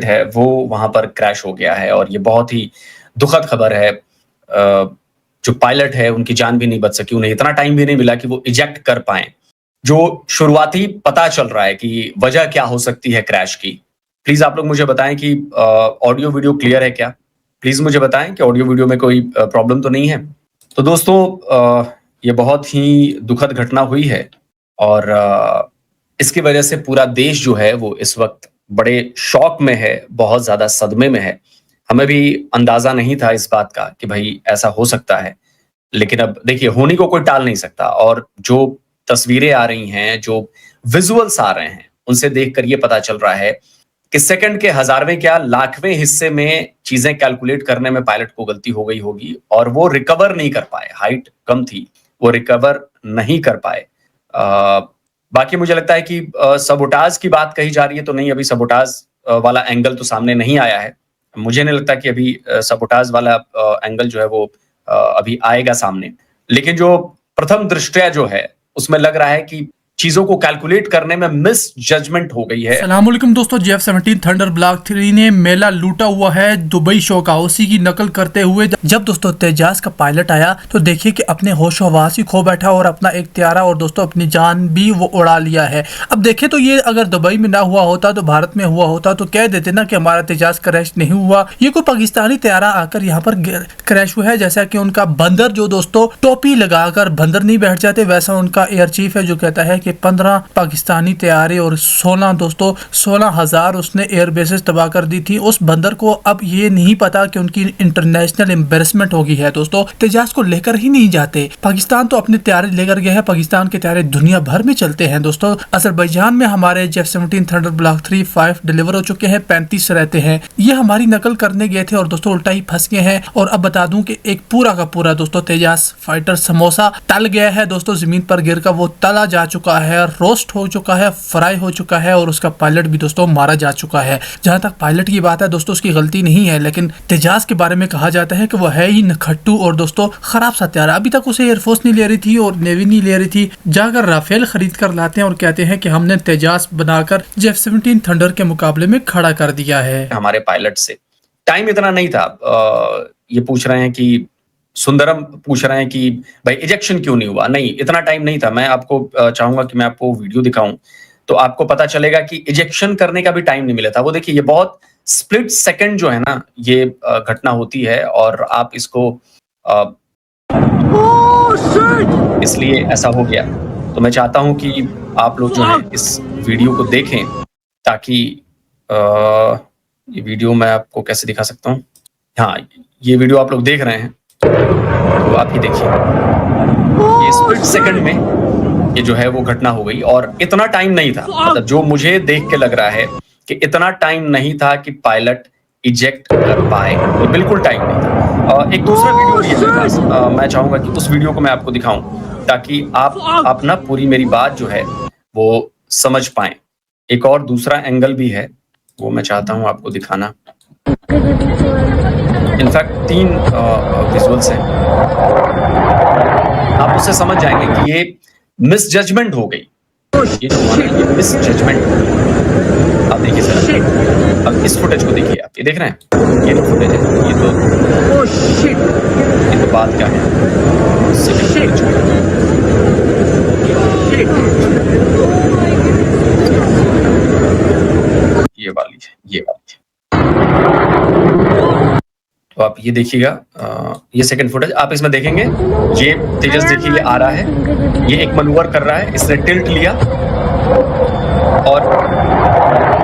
है वो वहां पर क्रैश हो गया है और ये बहुत ही दुखद खबर है। जो पायलट है उनकी जान भी नहीं बच सकी, उन्हें इतना टाइम भी नहीं मिला कि वो इजेक्ट कर पाए। जो शुरुआती पता चल रहा है कि वजह क्या हो सकती है क्रैश की। प्लीज आप लोग मुझे बताएं कि ऑडियो वीडियो क्लियर है क्या? प्लीज मुझे बताएं कि ऑडियो वीडियो में कोई प्रॉब्लम तो नहीं है। तो दोस्तों ये बहुत ही दुखद घटना हुई है और इसकी वजह से पूरा देश जो है वो इस वक्त बड़े शॉक में है, बहुत ज्यादा सदमे में है। हमें भी अंदाजा नहीं था इस बात का कि भाई ऐसा हो सकता है, लेकिन अब देखिए होने को कोई टाल नहीं सकता और जो तस्वीरें आ रही हैं, जो विजुअल्स आ रहे हैं, उनसे देखकर ये पता चल रहा है कि सेकंड के हजारवें क्या लाखवें हिस्से में चीजें कैलकुलेट करने में पायलट को गलती हो गई होगी और वो रिकवर नहीं कर पाए। हाइट कम थी, वो रिकवर नहीं कर पाए। बाकी मुझे लगता है कि सबोटाज की बात कही जा रही है, तो नहीं, अभी सबोटाज वाला एंगल तो सामने नहीं आया है। मुझे नहीं लगता कि अभी सबोटाज वाला एंगल जो है वो अभी आएगा सामने। लेकिन जो प्रथम दृष्टया जो है उसमें लग रहा है कि चीजों को कैलकुलेट करने में मिस जजमेंट हो गई है। सलामुअलैकुम दोस्तों, JF-17 थंडर ब्लॉक 3 ने मेला लूटा हुआ है दुबई शो का, उसी की नकल करते हुए जब दोस्तों तेजाज का पायलट आया तो देखिए कि अपने होश हवास ही खो बैठा और अपना एक त्यारा और दोस्तों अपनी जान भी वो उड़ा लिया है। अब देखे तो ये अगर दुबई में ना हुआ होता तो भारत में हुआ होता तो कह देते ना कि हमारा तेजाज क्रैश नहीं हुआ, ये कोई पाकिस्तानी त्यारा आकर यहाँ पर क्रैश हुआ है। जैसा कि उनका बंदर जो दोस्तों टोपी लगाकर बंदर नहीं बैठ जाते, वैसा उनका एयर चीफ है जो कहता है कि 15 पाकिस्तानी तैयारे और 16 दोस्तों 16,000 उसने एयर बेसेस तबाह कर दी थी। उस बंदर को अब ये नहीं पता कि उनकी इंटरनेशनल एम्बेरसमेंट होगी है। दोस्तों तेजाज को लेकर ही नहीं जाते, पाकिस्तान तो अपने तैयारे लेकर गए हैं, पाकिस्तान के तैयारे दुनिया भर में चलते हैं। दोस्तों अजरबैजान में हमारे JF-17 थंडर ब्लॉक 3-5 डिलीवर हो चुके हैं, 35 रहते हैं। ये हमारी नकल करने गए थे और दोस्तों उल्टा ही फंस गए हैं। और अब बता दूं कि एक पूरा का पूरा दोस्तों तेजाज फाइटर समोसा तल गया है दोस्तों, जमीन पर गिर कर वो तला जा चुका है, रोस्ट हो चुका है, फ्राई हो चुका है और उसका पायलट भी दोस्तों मारा जा चुका है। जहां तक पायलट की बात है दोस्तों उसकी गलती नहीं है, लेकिन तेजाज के बारे में कहा जाता है कि वो है ही नखट्टू और दोस्तों खराब सा त्यारा। अभी तक उसे एयरफोर्स नहीं ले रही थी और नेवी नहीं ले रही थी, जाकर राफेल खरीद कर लाते हैं और कहते हैं कि हमने तेजाज बनाकर JF-17 थंडर के मुकाबले में खड़ा कर दिया है। हमारे पायलट से टाइम इतना नहीं था। ये पूछ रहे हैं कि सुंदरम पूछ रहे हैं कि भाई इजेक्शन क्यों नहीं हुआ? नहीं, इतना टाइम नहीं था। मैं आपको चाहूंगा कि मैं आपको वीडियो दिखाऊं तो आपको पता चलेगा कि इजेक्शन करने का भी टाइम नहीं मिला था। वो देखिए, ये बहुत स्प्लिट सेकंड जो है ना, ये घटना होती है और आप इसको इसलिए ऐसा हो गया। तो मैं चाहता हूं कि आप लोग जो है इस वीडियो को देखें ताकि ये वीडियो मैं आपको कैसे दिखा सकता हूँ। हाँ, ये वीडियो आप लोग देख रहे हैं तो आप ही देखिए, ये स्प्लिट सेकंड में ये जो है वो घटना हो गई और इतना टाइम नहीं था। मतलब जो मुझे देख के लग रहा है कि इतना टाइम नहीं था कि पायलट इजेक्ट कर पाए, ये बिल्कुल टाइम नहीं था। एक दूसरा वीडियो भी है मेरे पास, मैं चाहूंगा कि उस वीडियो को मैं आपको दिखाऊं ताकि आप ना पूरी मेरी बात जो है वो समझ पाए। एक और दूसरा एंगल भी है, वो मैं चाहता हूं आपको दिखाना। इनफैक्ट 3 विजुअल्स हैं, आप उससे समझ जाएंगे कि ये मिस जजमेंट हो गई। ये जो हुआ ना, ये मिस जजमेंट हो गई। आप देखिए सर, अब इस फुटेज को देखिए, आप ये देख रहे हैं, ये तो फुटेज है, ये तो बात क्या है, ये वाली है, ये वाली है। तो आप ये देखिएगा, ये सेकंड फुटेज आप इसमें देखेंगे। ये तेजस देखिए, ये आ रहा है, ये एक मनूवर कर रहा है, इसने टिल्ट लिया और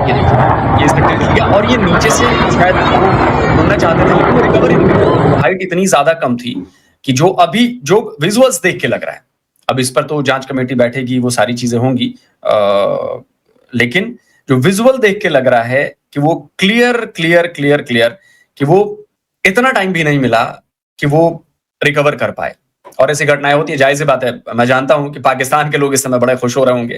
ये देखिए, ये इसने टिल्ट लिया और ये नीचे से शायद वो उड़ना चाहते थे लेकिन वो रिकवर ही नहीं कर। हाइट इतनी ज्यादा कम थी कि जो अभी जो विजुअल्स देख के लग रहा है, अब इस पर तो जांच कमेटी बैठेगी, वो सारी चीजें होंगी, लेकिन जो विजुअल देख के लग रहा है कि वो क्लियर कि वो इतना टाइम भी नहीं मिला कि वो रिकवर कर पाए। और ऐसी घटनाएं होती है, जायज बात है। मैं जानता हूं कि पाकिस्तान के लोग इस समय बड़े खुश हो रहे होंगे,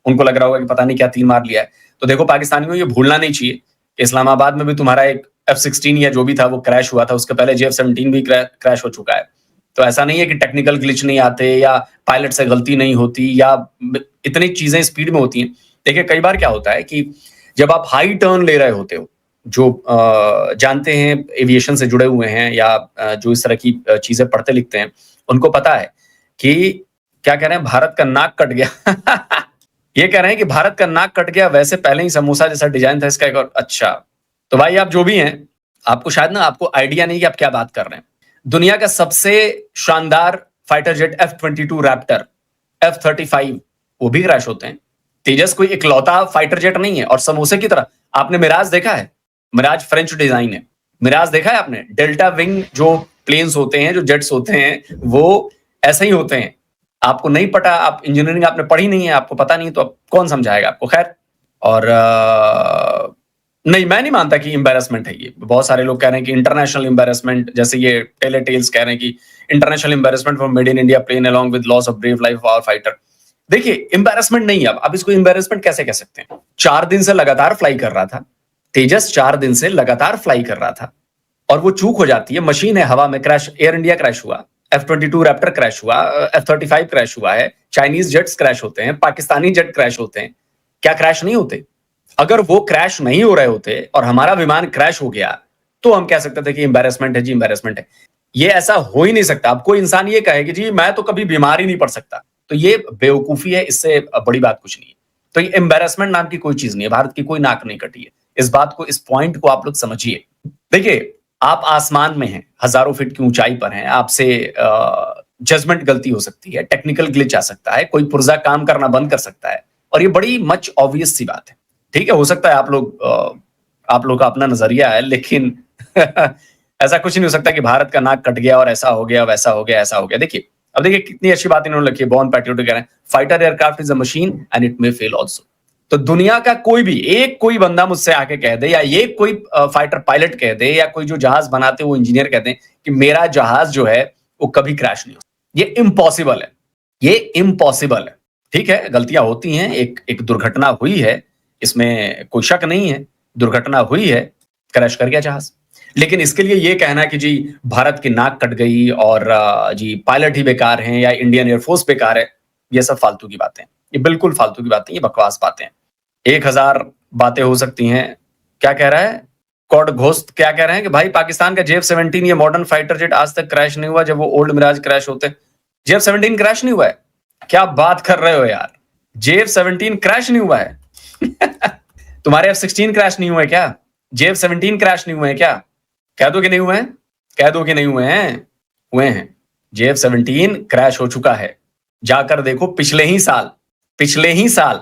उनको लग रहा होगा कि पता नहीं क्या तीर मार लिया है। तो देखो, पाकिस्तानियों ये भूलना नहीं चाहिए कि इस्लामाबाद में भी तुम्हारा एक F-16 या जो भी था वो क्रैश हुआ था, उसके पहले JF-17 भी क्रैश हो चुका है। तो ऐसा नहीं है कि टेक्निकल ग्लिच नहीं आते या पायलट से गलती नहीं होती या इतनी चीजें स्पीड में होती हैं। देखिए, कई बार क्या होता है कि जब आप हाई टर्न ले रहे होते हो, जो जानते हैं एविएशन से जुड़े हुए हैं या जो इस तरह की चीजें पढ़ते लिखते हैं, उनको पता है कि क्या कह रहे हैं, भारत का नाक कट गया। ये कह रहे हैं कि भारत का नाक कट गया, वैसे पहले ही समोसा जैसा डिजाइन था इसका एक और। अच्छा, तो भाई आप जो भी हैं, आपको शायद ना आपको आइडिया नहीं कि आप क्या बात कर रहे हैं। दुनिया का सबसे शानदार fighter jet F-22 Raptor, F-35 वो भी क्रैश होते हैं। तेजस कोई इकलौता फाइटर जेट नहीं है। और समोसे की तरह, आपने मिराज देखा है? मिराज फ्रेंच डिजाइन है। मिराज देखा है आपने? डेल्टा विंग जो प्लेन्स होते हैं, जो जेट्स होते हैं, वो ऐसे ही होते हैं। आपको नहीं पता, आप इंजीनियरिंग आपने पढ़ी नहीं है, आपको पता नहीं, तो अब कौन समझाएगा आपको। खैर, और नहीं, मैं नहीं मानता कि एम्बैरेसमेंट है ये। बहुत सारे लोग कह रहे हैं कि इंटरनेशनल एम्बैरेसमेंट, जैसे ये टेले टेल्स कह रहे हैं कि international embarrassment for made in India plane along with loss of brave life of our fighter. देखिए, एम्बैरेसमेंट नहीं है। अब इसको एम्बैरेसमेंट कैसे कह सकते हैं? 4 दिन से लगातार फ्लाई कर रहा था तेजस, 4 दिन से लगातार फ्लाई कर रहा था, और वो चूक हो जाती है। मशीन है, हवा में क्रैश, एयर इंडिया क्रैश हुआ, F-22 रैप्टर क्रैश हुआ, F-35 क्रैश हुआ है, चाइनीज जेट्स क्रैश होते हैं, पाकिस्तानी जेट क्रैश होते हैं। क्या क्रैश नहीं होते? अगर वो क्रैश नहीं हो रहे होते और हमारा विमान क्रैश हो गया, तो हम कह सकते थे कि एम्बैरेसमेंट है जी, एम्बैरेसमेंट है। ये ऐसा हो ही नहीं सकता। अब कोई इंसान ये कहे कि जी मैं तो कभी बीमार ही नहीं पड़ सकता, तो ये बेवकूफी है, इससे बड़ी बात कुछ नहीं है। तो ये एम्बैरेसमेंट नाम की कोई चीज नहीं है। भारत की कोई नाक नहीं कटी है। इस बात को, इस पॉइंट को आप लोग समझिए। देखिए, आप आसमान में हैं, हजारों फीट की ऊंचाई पर हैं, आपसे जजमेंट गलती हो सकती है, टेक्निकल ग्लिच आ सकता है, कोई पुर्जा काम करना बंद कर सकता है, और ये बड़ी मच ऑब्वियस सी बात है। ठीक है, हो सकता है आप लोग का अपना नजरिया है, लेकिन ऐसा कुछ नहीं हो सकता कि भारत का नाक कट गया और ऐसा हो गया, वैसा हो गया, ऐसा हो गया। देखिए, अब देखिए कितनी अच्छी बात इन्होंने लिखी है। बॉर्न पैट्रियोटिक कह रहे हैं, fighter aircraft is a machine and it may fail also. तो दुनिया का कोई भी एक कोई बंदा मुझसे आके कह दे, या ये कोई फाइटर पायलट कह दे, या कोई जो जहाज बनाते वो इंजीनियर कहते हैं कि मेरा जहाज जो है वो कभी क्रैश नहीं हो, ये इम्पॉसिबल है। ये इम्पॉसिबल है। ठीक है, गलतियां होती हैं, एक दुर्घटना हुई है, इसमें कोई शक नहीं है, दुर्घटना हुई है, क्रैश कर गया जहाज। लेकिन इसके लिए ये कहना कि जी भारत की नाक कट गई और जी पायलट ही बेकार हैं या इंडियन एयरफोर्स बेकार है, ये सब फालतू की बातें हैं। ये बिल्कुल फालतू की बातें, ये बकवास बातें हैं। 1000 बातें हो सकती हैं। क्या कह रहा है कॉड घोस्ट? क्या कह रहे हैं कि भाई पाकिस्तान का JF-17 ये मॉडर्न फाइटर जेट आज तक क्रैश नहीं हुआ, जब वो ओल्ड मिराज क्रैश होते। JF-17 क्रैश नहीं हुआ है? क्या बात कर रहे हो यार? JF-17 क्रैश नहीं हुआ है? तुम्हारे F-16 क्रैश नहीं हुए क्या? JF-17 क्रैश नहीं हुए हैं क्या? कह दो कि नहीं हुए हैं, कह दो कि नहीं हुए हैं। हुए हैं। JF-17 क्रैश हो चुका है। जाकर देखो, पिछले ही साल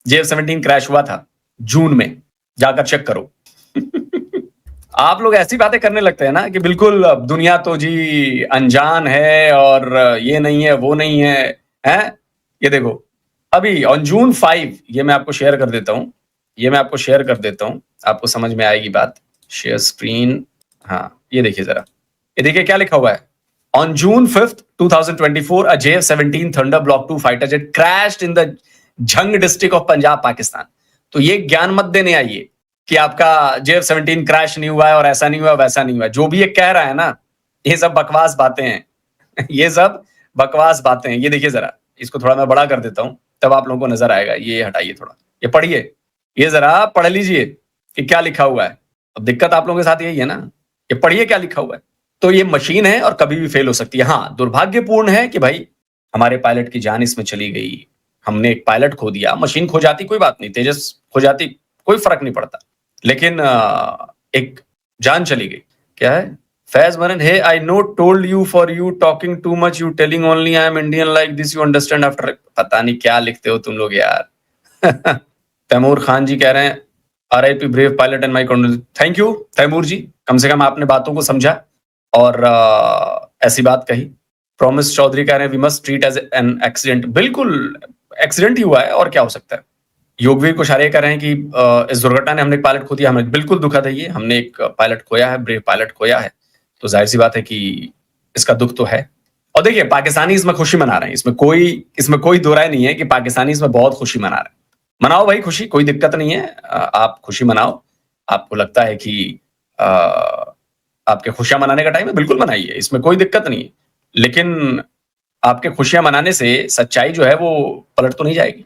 JF-17 क्रैश हुआ था, जून में। जाकर चेक करो। आप लोग ऐसी बातें करने लगते हैं ना कि बिल्कुल दुनिया तो जी अनजान है और ये नहीं है, वो नहीं है, हैं? ये देखो, अभी ऑन June 5, ये मैं आपको शेयर कर देता हूं, आपको समझ में आएगी बात। शेयर स्क्रीन, हाँ, ये देखिए जरा, ये देखिए क्या लिखा हुआ है। On June 5th, 2024, a JF-17 Thunder Block 2 fighter jet crashed in the Jhang district of Punjab, Pakistan. तो ये ज्ञान मत देने आइए कि आपका JF-17 क्रैश नहीं हुआ है और ऐसा नहीं हुआ, वैसा नहीं हुआ। जो भी ये कह रहा है ना, ये सब बकवास बातें हैं। ये सब बकवास बातें हैं। ये देखिए जरा, इसको थोड़ा मैं बड़ा कर देता हूं, तब आप लोगों को नजर आएगा। ये हटाइए थोड़ा, ये पढ़िए, ये जरा पढ़ लीजिए कि क्या लिखा हुआ है। अब दिक्कत आप लोगों के साथ यही है ना, ये पढ़िए क्या लिखा हुआ है। तो ये मशीन है और कभी भी फेल हो सकती है। हाँ, दुर्भाग्यपूर्ण है कि भाई हमारे पायलट की जान इसमें चली गई। हमने एक पायलट खो दिया। मशीन खो जाती कोई बात नहीं, तेजस खो जाती कोई फर्क नहीं पड़ता, लेकिन एक जान चली गई। क्या है? फैज मरन, hey I know told you for you talking too much, you telling only I am Indian like this, you understand after. पता नहीं क्या लिखते हो तुम लोग यार। तैमूर खान जी कह रहे हैं, RIP brave pilot and my condolence. Thank you Taimur ji, कम से कम आपने बातों को समझा और ऐसी बात कही। प्रॉमिस चौधरी कह रहे हैं, we must treat as an accident. बिल्कुल एक्सीडेंट ही हुआ है और क्या हो सकता है। योगवीर कुशारे कह रहे हैं कि इस दुर्घटना ने हमने एक पायलट खो दिया। हमें बिल्कुल दुखद है, ये हमने एक पायलट खोया है, ब्रेव पायलट खोया है। तो जाहिर सी बात है कि इसका दुख तो है। और देखिए, पाकिस्तानी इसमें खुशी मना रहे हैं, इसमें कोई दो राय नहीं है कि पाकिस्तानी इसमें बहुत खुशी मना रहे हैं। मनाओ भाई खुशी, कोई दिक्कत नहीं है। आप खुशी मनाओ। आपको लगता है कि आपके खुशियां मनाने का टाइम है, बिल्कुल मनाइए, इसमें कोई दिक्कत नहीं है। लेकिन आपके खुशियां मनाने से सच्चाई जो है वो पलट तो नहीं जाएगी।